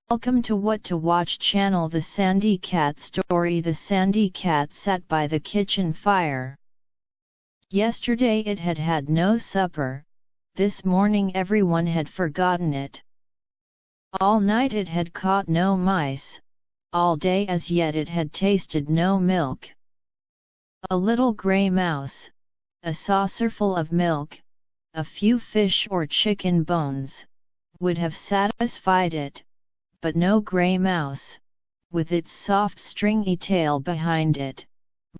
Welcome to What to Watch channel. The Sandy Cat story. The Sandy Cat sat by the kitchen fire. Yesterday it had had no supper. This morning everyone had forgotten it. All night it had caught no mice. All day as yet it had tasted no milk. A little grey mouse, a saucerful of milk, a few fish or chicken bones, would have satisfied it. But no grey mouse, with its soft stringy tail behind it,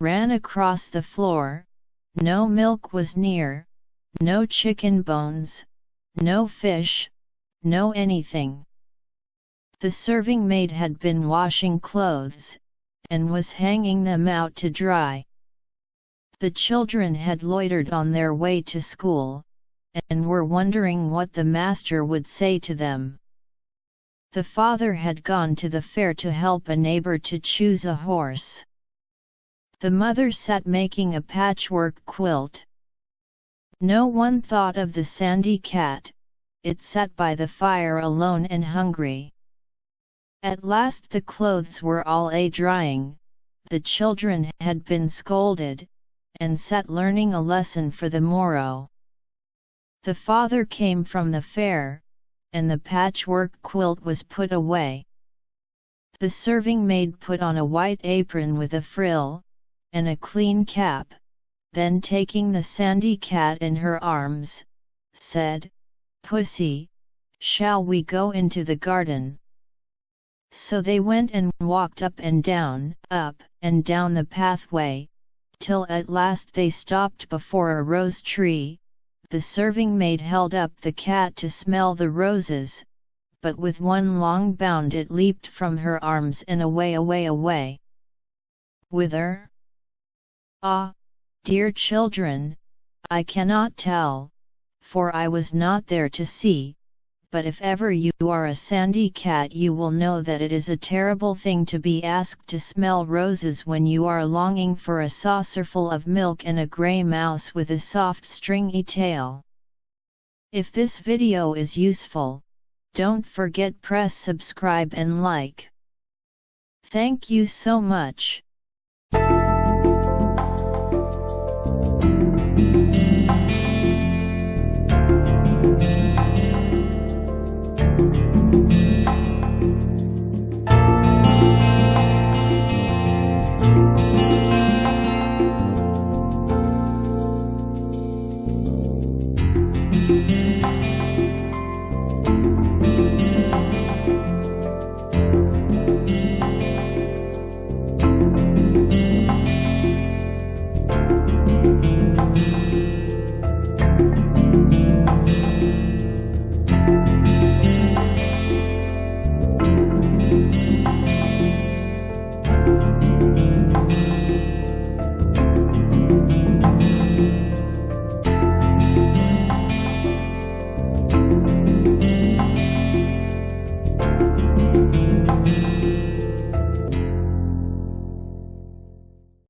ran across the floor. No milk was near, no chicken bones, no fish, no anything. The serving maid had been washing clothes, and was hanging them out to dry. The children had loitered on their way to school, and were wondering what the master would say to them. The father had gone to the fair to help a neighbor to choose a horse. The mother sat making a patchwork quilt. No one thought of the Sandy Cat. It sat by the fire alone and hungry. At last the clothes were all drying. The children had been scolded, and sat learning a lesson for the morrow. The father came from the fair, and the patchwork quilt was put away. The serving maid put on a white apron with a frill, and a clean cap, then taking the Sandy Cat in her arms, said, "Pussy, shall we go into the garden?" So they went and walked up and down the pathway, till at last they stopped before a rose tree. The serving maid held up the cat to smell the roses, but with one long bound it leaped from her arms and away. Whither? Ah, dear children, I cannot tell, for I was not there to see, but if ever you are a Sandy Cat you will know that it is a terrible thing to be asked to smell roses when you are longing for a saucerful of milk and a grey mouse with a soft stringy tail. If this video is useful, don't forget press subscribe and like. Thank you so much.